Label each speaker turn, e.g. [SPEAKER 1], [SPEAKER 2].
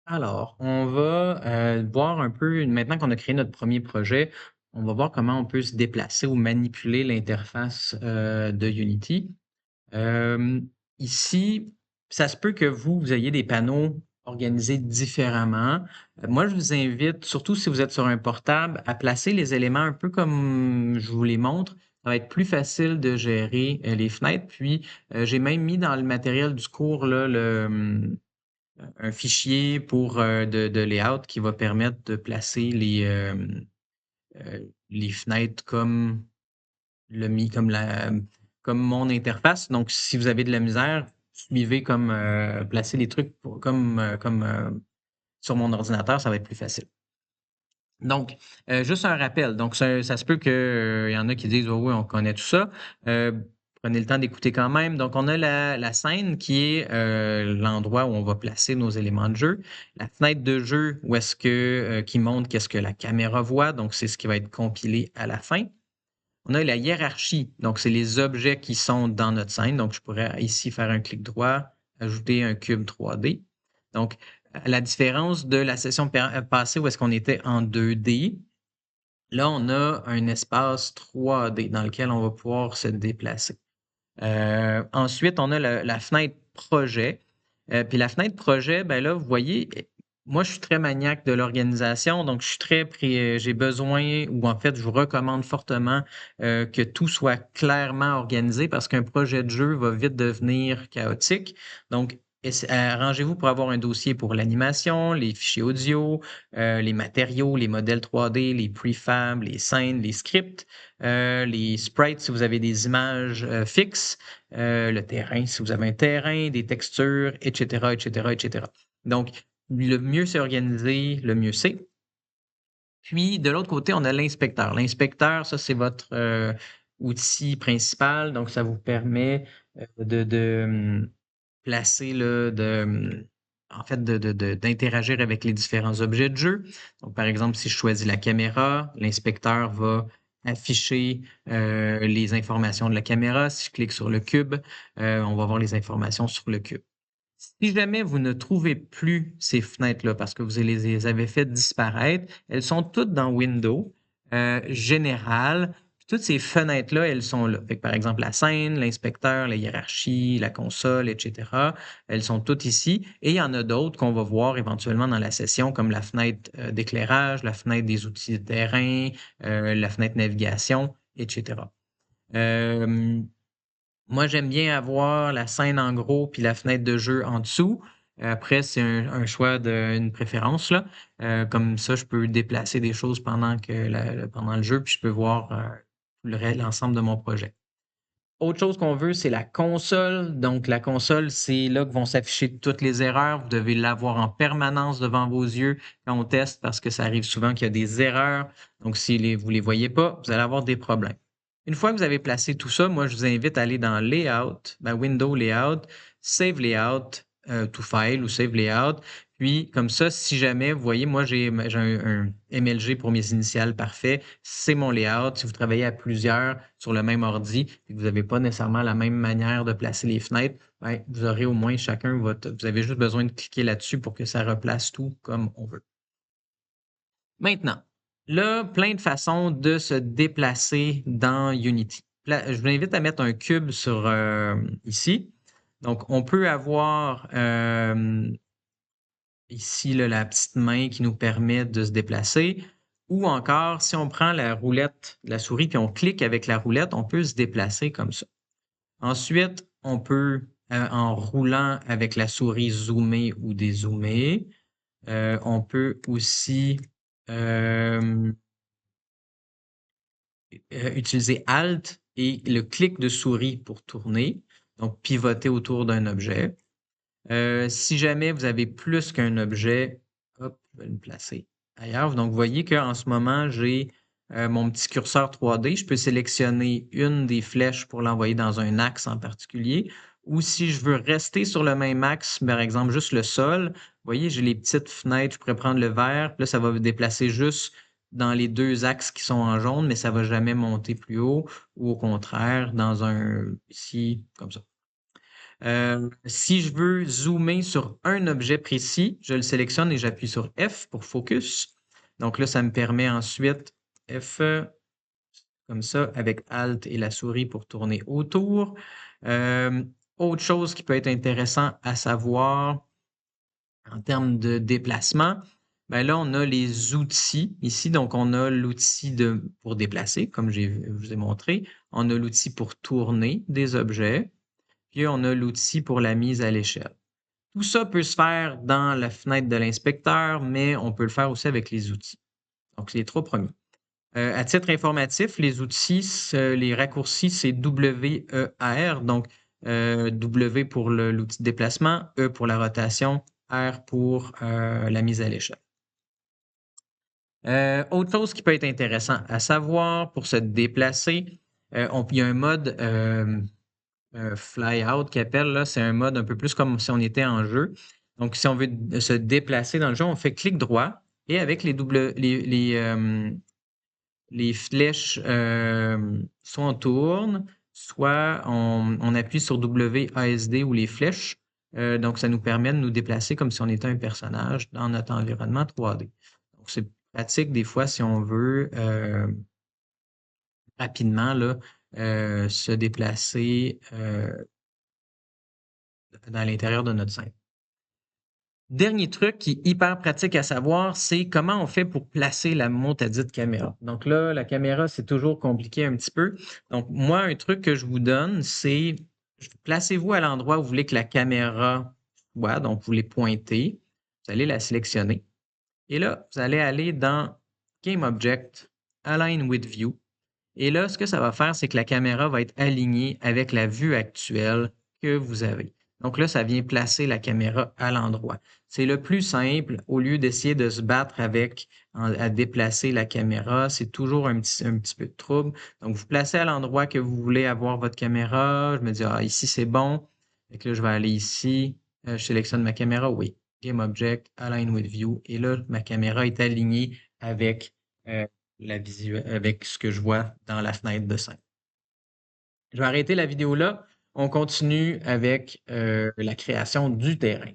[SPEAKER 1] Alors, on va voir un peu, maintenant qu'on a créé notre premier projet, on va voir comment on peut se déplacer ou manipuler l'interface de Unity. Euh, Ici, ça se peut que vous ayez des panneaux organisés différemment. Moi, je vous invite, surtout si vous êtes sur un portable, à placer les éléments un peu comme je vous les montre. Ça va être plus facile de gérer les fenêtres. Puis, j'ai même mis dans le matériel du cours là, un fichier pour de layout qui va permettre de placer les fenêtres comme mon interface. Donc, si vous avez de la misère, suivez comme placer les trucs comme sur mon ordinateur, ça va être plus facile. Donc, juste un rappel. Donc, ça se peut qu'il y en a qui disent, oh, oui, on connaît tout ça. Prenez le temps d'écouter quand même. Donc, on a la scène qui est l'endroit où on va placer nos éléments de jeu. La fenêtre de jeu où est-ce qui montre qu'est-ce que la caméra voit. Donc, c'est ce qui va être compilé à la fin. On a la hiérarchie. Donc, c'est les objets qui sont dans notre scène. Donc, je pourrais ici faire un clic droit, ajouter un cube 3D. Donc, à la différence de la session passée où est-ce qu'on était en 2D, là, on a un espace 3D dans lequel on va pouvoir se déplacer. Ensuite, on a la fenêtre projet. Puis la fenêtre projet, ben là, vous voyez, moi, je suis très maniaque de l'organisation, donc je suis j'ai besoin, ou en fait, je vous recommande fortement que tout soit clairement organisé parce qu'un projet de jeu va vite devenir chaotique. Donc, arrangez-vous pour avoir un dossier pour l'animation, les fichiers audio, les matériaux, les modèles 3D, les prefabs, les scènes, les scripts, les sprites si vous avez des images fixes, le terrain si vous avez un terrain, des textures, etc., etc., etc. Donc, le mieux c'est organisé, le mieux c'est. Puis, de l'autre côté, on a l'inspecteur. L'inspecteur, ça, c'est votre outil principal. Donc, ça vous permet de placer, là, en fait, d'interagir avec les différents objets de jeu. Donc, par exemple, si je choisis la caméra, l'inspecteur va afficher les informations de la caméra. Si je clique sur le cube, on va voir les informations sur le cube. Si jamais vous ne trouvez plus ces fenêtres-là parce que vous les avez faites disparaître, elles sont toutes dans Windows général. Toutes ces fenêtres-là, elles sont là. Fait que, par exemple, la scène, l'inspecteur, la hiérarchie, la console, etc. Elles sont toutes ici. Et il y en a d'autres qu'on va voir éventuellement dans la session, comme la fenêtre d'éclairage, la fenêtre des outils de terrain, la fenêtre navigation, etc. Euh, Moi, j'aime bien avoir la scène en gros puis la fenêtre de jeu en dessous. Après, c'est un choix une préférence, là. Comme ça, je peux déplacer des choses pendant le jeu, puis je peux voir l'ensemble de mon projet. Autre chose qu'on veut, c'est la console. Donc, la console, c'est là que vont s'afficher toutes les erreurs. Vous devez l'avoir en permanence devant vos yeux quand on teste parce que ça arrive souvent qu'il y a des erreurs. Donc, si vous ne les voyez pas, vous allez avoir des problèmes. Une fois que vous avez placé tout ça, moi, je vous invite à aller dans Layout, Window Layout, Save Layout to File ou Save Layout. Puis, comme ça, si jamais, vous voyez, moi, j'ai un MLG pour mes initiales parfait. C'est mon layout. Si vous travaillez à plusieurs sur le même ordi et que vous n'avez pas nécessairement la même manière de placer les fenêtres, ben, vous aurez au moins chacun vous avez juste besoin de cliquer là-dessus pour que ça replace tout comme on veut. Maintenant, là, plein de façons de se déplacer dans Unity. Je vous invite à mettre un cube sur ici. Donc, on peut avoir ici là, la petite main qui nous permet de se déplacer. Ou encore, si on prend la roulette, la souris, puis on clique avec la roulette, on peut se déplacer comme ça. Ensuite, on peut, en roulant avec la souris, zoomer ou dézoomer. On peut aussi euh, utiliser Alt et le clic de souris pour tourner, donc pivoter autour d'un objet. Si jamais vous avez plus qu'un objet, hop, je vais le placer ailleurs. Donc, vous voyez qu'en ce moment, j'ai mon petit curseur 3D. Je peux sélectionner une des flèches pour l'envoyer dans un axe en particulier. Ou si je veux rester sur le même axe, par exemple, juste le sol, vous voyez, j'ai les petites fenêtres, je pourrais prendre le vert, puis là, ça va me déplacer juste dans les deux axes qui sont en jaune, mais ça ne va jamais monter plus haut, ou au contraire, dans ici, comme ça. Si je veux zoomer sur un objet précis, je le sélectionne et j'appuie sur F pour focus. Donc là, ça me permet ensuite F comme ça avec Alt et la souris pour tourner autour. Autre chose qui peut être intéressant à savoir en termes de déplacement, ben là, on a les outils ici. Donc, on a l'outil pour déplacer, comme je vous ai montré. On a l'outil pour tourner des objets. Puis, on a l'outil pour la mise à l'échelle. Tout ça peut se faire dans la fenêtre de l'inspecteur, mais on peut le faire aussi avec les outils. Donc, c'est les trois premiers. À titre informatif, les outils, les raccourcis, c'est WER. Donc, W pour l'outil de déplacement, E pour la rotation, R pour la mise à l'échelle. Autre chose qui peut être intéressant à savoir pour se déplacer, il y a un mode fly out qui appelle, là, c'est un mode un peu plus comme si on était en jeu. Donc, si on veut se déplacer dans le jeu, on fait clic droit et avec les flèches, soit on tourne, soit on appuie sur WASD ou les flèches. Donc, ça nous permet de nous déplacer comme si on était un personnage dans notre environnement 3D. Donc, c'est pratique des fois si on veut rapidement là, se déplacer dans l'intérieur de notre scène. Dernier truc qui est hyper pratique à savoir, c'est comment on fait pour placer la montadite caméra. Donc là, la caméra, c'est toujours compliqué un petit peu. Donc moi, un truc que je vous donne, c'est placez-vous à l'endroit où vous voulez que la caméra soit. Donc vous les pointez, vous allez la sélectionner. Et là, vous allez aller dans Game Object, Align with View. Et là, ce que ça va faire, c'est que la caméra va être alignée avec la vue actuelle que vous avez. Donc là, ça vient placer la caméra à l'endroit. C'est le plus simple, au lieu d'essayer de se battre à déplacer la caméra, c'est toujours un petit peu de trouble. Donc, vous placez à l'endroit que vous voulez avoir votre caméra. Je me dis, ah, ici, c'est bon. Et que là, je vais aller ici. Je sélectionne ma caméra. Oui. Game Object, Align with View. Et là, ma caméra est alignée avec euh, avec ce que je vois dans la fenêtre de scène. Je vais arrêter la vidéo là. On continue avec la création du terrain.